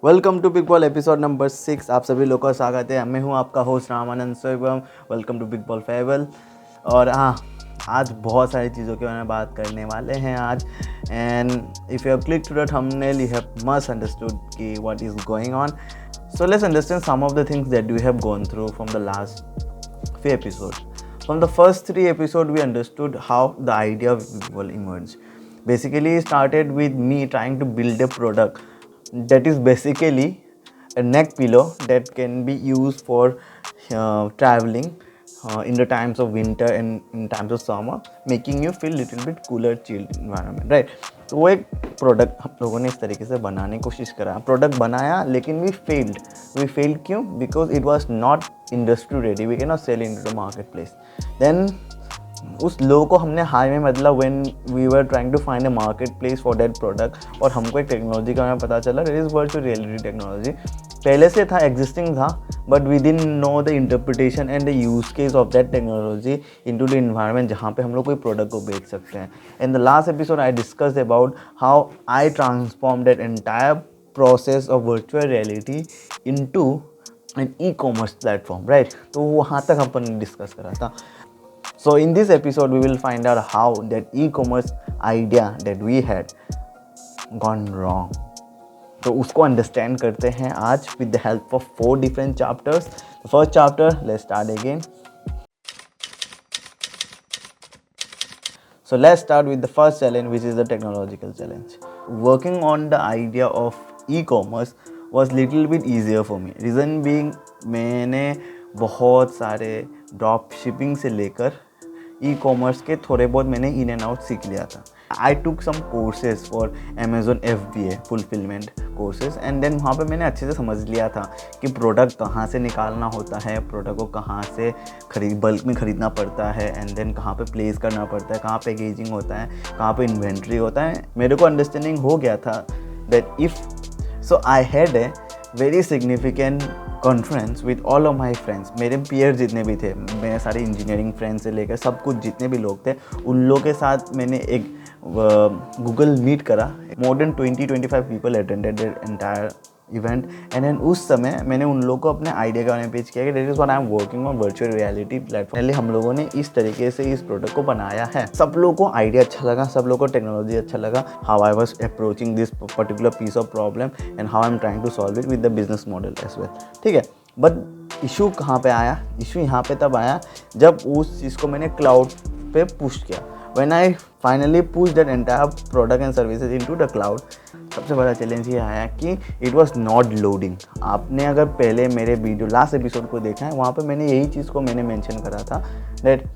Welcome to Bigball episode number 6। आप सभी लोगों का स्वागत है। मैं हूं आपका host Ramanand Soibam. Welcome to Bigball fable. और हाँ, आज बहुत सारी चीज़ों के बारे में बात करने वाले हैं आज। And if you have click to the thumbnail you have must understood कि what is going on. So let's understand some of the things that we have gone through from the last few episodes. From the first 3 episodes, we understood how the idea of Beakball emerged. Basically, it started with me trying to build a product that is basically a neck pillow that can be used for traveling in the times of winter and in times of summer, making you feel little bit cooler, chilled environment, right? तो वो एक product हम लोगों ने इस तरीके से बनाने की कोशिश करा। प्रोडक्ट बनाया लेकिन वी फेल्ड क्यों? Because it was not industry ready, we can not sell in to the market place. Then उस लोगों को हमने हाई में बदला when we were trying to find a market place for that product. और हमको एक टेक्नोलॉजी का हमें पता चला, it is virtual reality technology. पहले से था, एग्जिस्टिंग था, but we didn't know the interpretation and the use case of that technology into the environment जहाँ पे हम लोग कोई प्रोडक्ट को बेच सकते हैं। In the last episode I discussed about how I transform that entire process of virtual reality into an e-commerce platform, right? तो वहाँ तक अपन ने डिस्कस करा था। So in this episode we will find out how that e-commerce idea that we had gone wrong. तो उसको understand करते हैं आज with the help of 4 different chapters. The first chapter, let's start again. So let's start with the first challenge, which is the technological challenge. Working on the idea of e-commerce was little bit easier for me. Reason being, मैंने बहुत सारे drop shipping से लेकर e commerce के थोड़े बहुत मैंने in and out सीख लिया था। I took some courses for Amazon FBA fulfilment courses, and then वहाँ पे मैंने अच्छे से समझ लिया था कि प्रोडक्ट कहाँ से निकालना होता है, प्रोडक्ट को कहाँ से बल्क में ख़रीदना पड़ता है, एंड देन कहाँ पे प्लेस करना पड़ता है, कहाँ पैकेजिंग होता है, कहाँ पे इन्वेंट्री होता है। मेरे को अंडरस्टैंडिंग हो गया था that if so I had a very significant conference with all of my friends. मेरे पीयर जितने भी थे, मेरे सारे इंजीनियरिंग फ्रेंड्स से लेकर सब कुछ जितने भी लोग थे, उन लोगों के साथ मैंने एक गूगल मीट करा। More than 20-25 people attended that entire event. And then उस समय मैंने उन लोगों को अपने आइडिया के बारे में पेश किया कि that is what I am working on virtual reality platform. पहले हम लोगों ने इस तरीके से इस प्रोडक्ट को बनाया है। सब लोगों को आइडिया अच्छा लगा, सब लोगों को टेक्नोलॉजी अच्छा लगा, how I was approaching this particular piece of problem and how I am trying to solve it with the business model as well. ठीक है, बट इशू कहाँ पे आया? इशू यहाँ पे तब आया जब उस चीज़ को मैंने क्लाउड पे पुश किया। When I finally pushed that entire product and services into the cloud, सबसे बड़ा चैलेंज ये आया कि it was not loading. आपने अगर पहले मेरे वीडियो लास्ट एपिसोड को देखा है, वहाँ पे मैंने यही चीज़ को मैंने मेंशन करा था that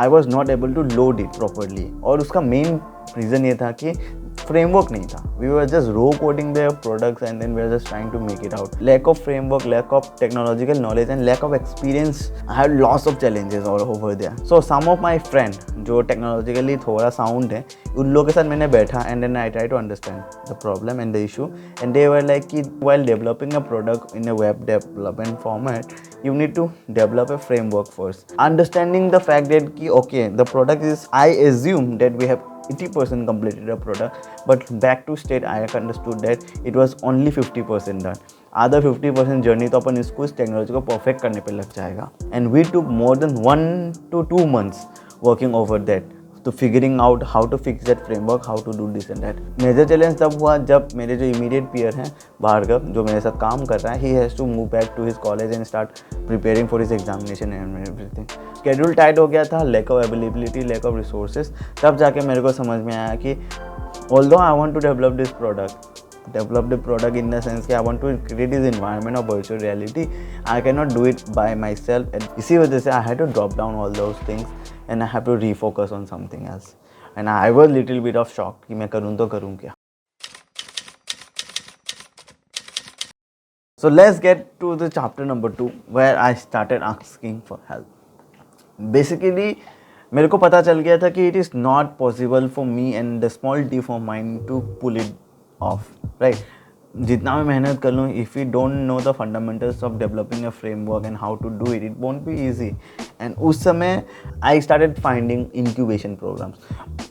I was not able to load it properly. और उसका मेन रीज़न ये था कि फ्रेमवर्क नहीं था। We were just raw coding the products and then we are just trying to make it out. Lack of framework, lack of technological knowledge and lack of experience, I had lots of challenges all over there. So some of my friend जो technologically थोड़ा sound है, उन लोगों के साथ मैंने बैठा and then I try to understand the problem and the issue, and they were like कि while developing a product in a web development format, you need to develop a framework first. Understanding the fact that ki, okay, the product is, I assume that we have 80% completed a product, but back to state I understood that it was only 50% done. Other 50% journey तो अपन इसको इस technology को perfect करने पे लग जाएगा। And we took more than 1 to 2 months working over that, तो figuring out how to fix that framework, how to do this and that. Major challenge तब हुआ जब मेरे जो इमीडिएट पीयर हैं भार्गव, जो मेरे साथ काम कर रहा है, he has to move back to his college and start preparing for his examination and everything. Schedule tight हो गया था, lack of availability, lack of resources. तब जाके मेरे को समझ में आया कि although I want to develop this product, develop the product in the sense कि I want to create this environment of virtual reality, I cannot do it by myself, and इसी वजह से I had to drop down all those things and I have to refocus on something else, and I was little bit of shocked कि मैं करूँ तो करूँ क्या। So let's get to the chapter number 2 where I started asking for help. Basically मेरे को पता चल गया था कि it is not possible for me and the small team of mine to pull it off, right? जितना मैं मेहनत कर लूँ, if we don't know the fundamentals of developing a framework and how to do it, it won't be easy. And उस समय I started finding incubation programs.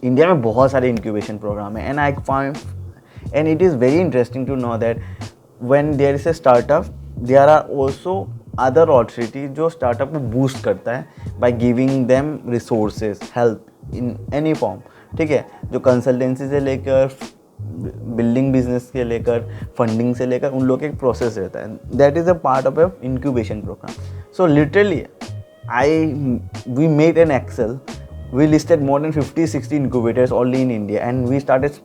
India में बहुत सारे incubation program हैं, and I find, and it is very interesting to know that when there is a startup, there are also other authority जो startup को boost करता है by giving them resources, help in any form. ठीक है, जो consultancy से लेकर building business के लेकर फंडिंग से लेकर उन लोग का एक प्रोसेस रहता है. That is a part of a incubation program. So literally we made an Excel. We listed more than 50-60 incubators only in India, and we started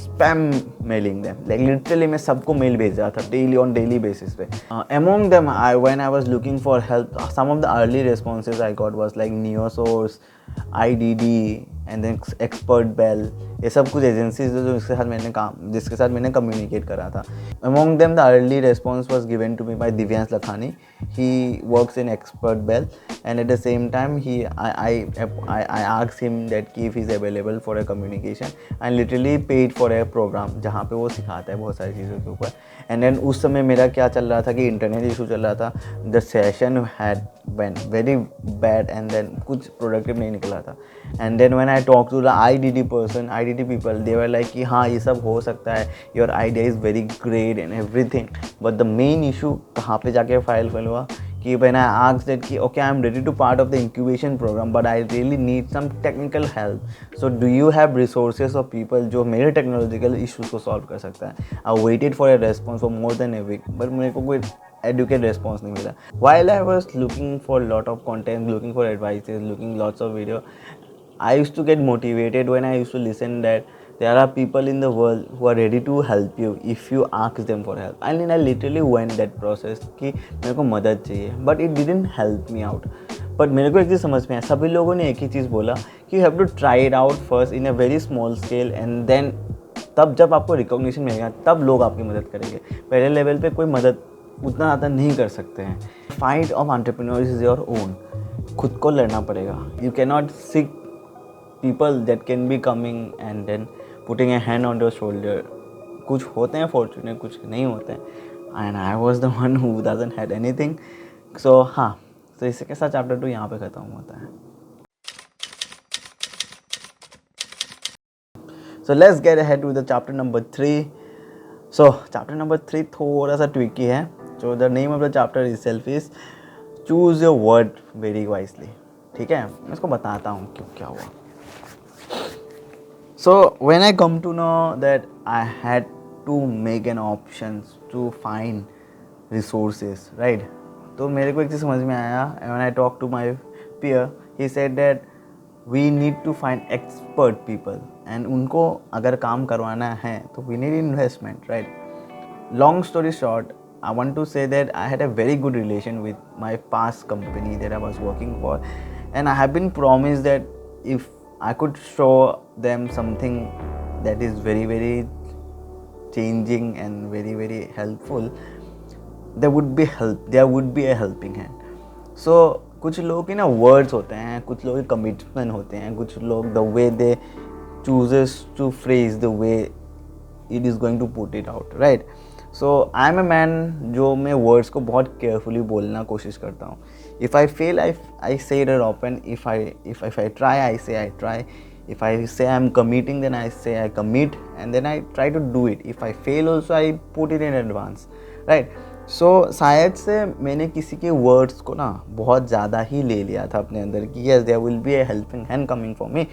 spam mailing them. Like literally मैं सबको mail भेज रहा था daily basis पे. Among them, when I was looking for help, some of the early responses I got was like Neosource, IDD, and then Expert Bell. ये सब कुछ agencies जो जिसके साथ मैंने कम्युनिकेट करा था. Among them, the early response was given to me by Divyansh Lakhani. He works in Expert Bell, and at the same time, I asked him that if he's available for a communication, and literally paid for a program जहाँ पे वो सिखाता है बहुत सारी चीज़ों के ऊपर. And then उस समय मेरा क्या चल रहा था कि इंटरनेट इशू चल रहा था. The session had went very bad, and then कुछ प्रोडक्टिव नहीं निकला था. And then when I talked to the IDD people, they were like कि हाँ ये सब हो सकता है, your idea is very great and everything, but the main issue कहाँ पे जाके फाइल हुआ कि when I asked that कि okay, I'm ready to part of the incubation program, but I really need some technical help, so do you have resources of people जो मेरे technological issues को solve कर सकता है. I waited for a response for more than a week, but मेरे को कोई educated response नहीं मिला. While I was looking for a lot of content, looking for advices, looking lots of video, I used to get motivated when I used to listen that there are people in the world who are ready to help you if you ask them for help. I mean, I literally went that process कि मेरे को मदद चाहिए, but it didn't help me out. But मेरे को एक चीज़ समझ में आया, सभी लोगों ने एक ही चीज़ बोला कि you have to try it out first in a very small scale, and then तब जब आपको रिकॉग्निशन मिलेगा तब लोग आपकी मदद करेंगे. पहले लेवल पे कोई मदद उतना ज़्यादा नहीं कर सकते हैं. Fight of entrepreneurs is your own. खुद को लड़ना पड़ेगा. You can not seek people that can be coming and then putting a hand on your shoulder. कुछ होते हैं fortunate, कुछ नहीं होते हैं, and I was the one who doesn't had anything. So हाँ, तो इसी के साथ chapter 2 यहाँ पे ख़त्म होता है. So let's get ahead with the chapter number 3. So chapter number 3 थोड़ा सा tricky है. So the name of the chapter itself is choose your word very wisely. ठीक है, मैं इसको बताता हूँ क्यों क्या हुआ. So when I come to know that I had to make an options to find resources, right? तो मेरे को एक चीज़ समझ में आया. When I talked to my peer, he said that we need to find expert people, and उनको अगर काम करवाना है तो we need investment, right? Long story short, I want to say that I had a very good relation with my past company that I was working for, and I have been promised that if I could show them something that is very very changing and very very helpful, there would be a helping hand. So कुछ लोग की ना words होते हैं, कुछ लोग की commitment होते हैं, कुछ लोग the way they chooses to phrase the way it is going to put it out, right? So I am a man जो मैं words को बहुत carefully बोलना कोशिश करता हूँ. If I fail, I say it often. If I try, I say I try. If I say I'm committing, then I say I commit, and then I try to do it. If I fail also, I put it in advance, right? So शायद से मैंने किसी के words को ना बहुत ज़्यादा ही ले लिया था अपने अंदर कि yes, there will be a helping hand coming for me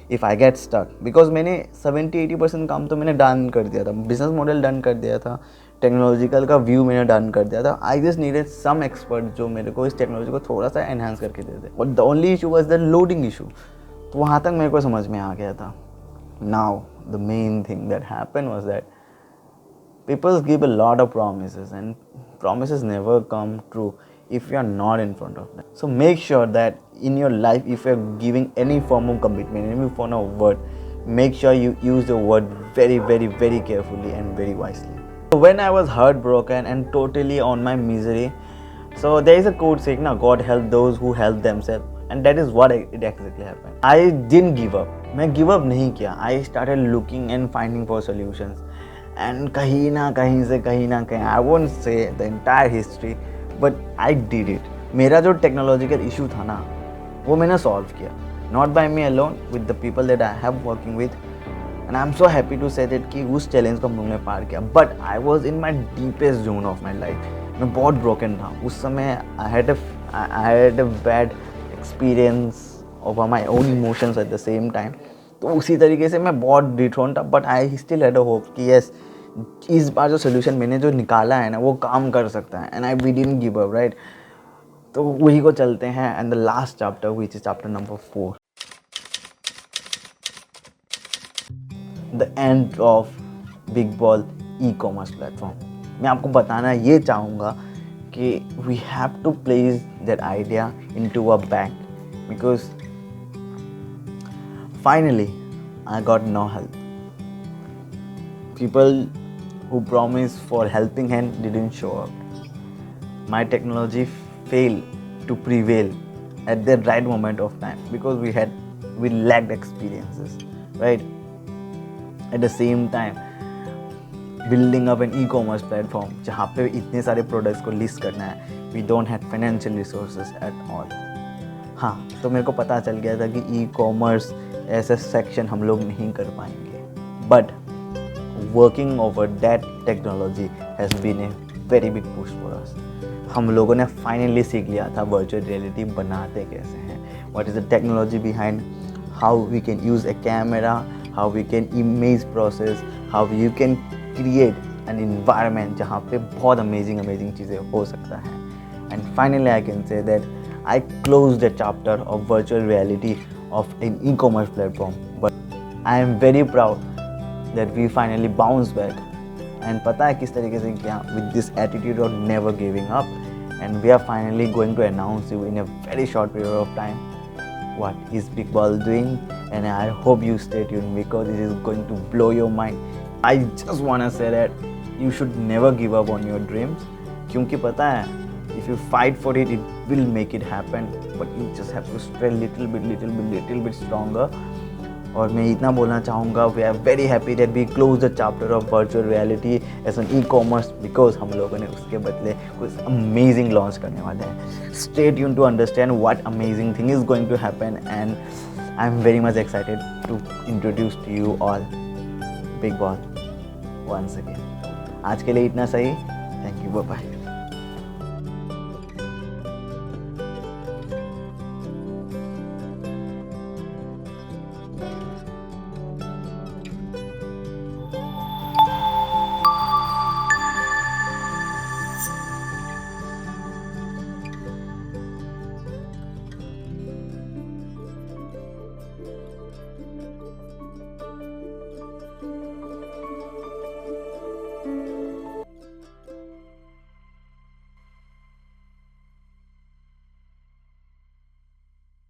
if I get stuck. Because मैंने 70-80% काम तो मैंने डन कर दिया था, बिजनेस मॉडल डन कर दिया था, टेक्नोलॉजिकल का व्यू मैंने डन कर दिया था. I just needed some expert जो मेरे को इस टेक्नोलॉजी को थोड़ा सा एनहांस करके दे दे. और the only issue was the loading issue. तो वहाँ तक मेरे को समझ में आ गया था. Now the main thing that happen was that people give a lot of promises and promises never come true if you are not in front of them. So make sure that in your life, if you are giving any form of commitment, any form of word, make sure you use the word very very very carefully and very wisely. So when I was heartbroken and totally on my misery, so there is a quote saying, "Na God help those who help themselves," and that is what it exactly happened. I didn't give up. मैं give up नहीं किया. I started looking and finding for solutions, and कहीं ना कहीं से कहीं ना कहीं, I won't say the entire history, but I did it. मेरा जो technological issue था ना, वो मैंने solve किया. Not by me alone, with the people that I have working with. And I am so happy to say that कि उस challenge को हम लोग ने पार किया. But I was in my deepest zone of my life. मैं बहुत ब्रोकन था उस समय. I had a bad experience over my own emotions at the same time. तो उसी तरीके से मैं बहुत डिथ्रोन था. But I still had a hope कि यस, इस बार जो सोल्यूशन मैंने जो निकाला है ना वो काम कर सकता है. And I we didn't give up, right. तो वही को चलते हैं. And the last chapter which is chapter number 4, the end of Bigball e commerce platform. मैं आपको बताना ये चाहूँगा कि we have to place that idea into a bank, because finally I got no help. People who promised for helping hand didn't show up. My technology failed to prevail at the right moment of time because we lacked experiences, right? At the same time, building up an e-commerce platform जहाँ पे इतने सारे products को list करना है, we don't have financial resources at all. हाँ, तो मेरे को पता चल गया था कि e-commerce ऐसा section हम लोग नहीं कर पाएंगे. But working over that technology has been a very big push for us. हम लोगों ने फाइनली सीख लिया था वर्चुअल रियलिटी बनाते कैसे हैं. What is the technology behind, how we can use a camera, how we can image process, how you can create an environment जहाँ पे बहुत amazing चीज़ें हो सकता है. And finally I can say that I closed the chapter of virtual reality of an e-commerce platform. But I am very proud that we finally bounced back. And पता है किस तरीके से क्या, with this attitude of never giving up. And we are finally going to announce you in a very short period of time what is Beakball doing. And I hope you stay tuned because it is going to blow your mind. I just want to say that you should never give up on your dreams. क्योंकि पता है, if you fight for it, it will make it happen. But you just have to stay little bit stronger. और मैं इतना बोलना चाहूँगा, we are very happy that we close the chapter of virtual reality as an e-commerce, because हम लोगों ने उसके बदले कुछ अमेजिंग लॉन्च करने वाले हैं. Stay tuned to understand what amazing thing is going to happen. And I am very much excited to introduce to you all big ball once again. आज के लिए इतना सही. Thank you, bye bye.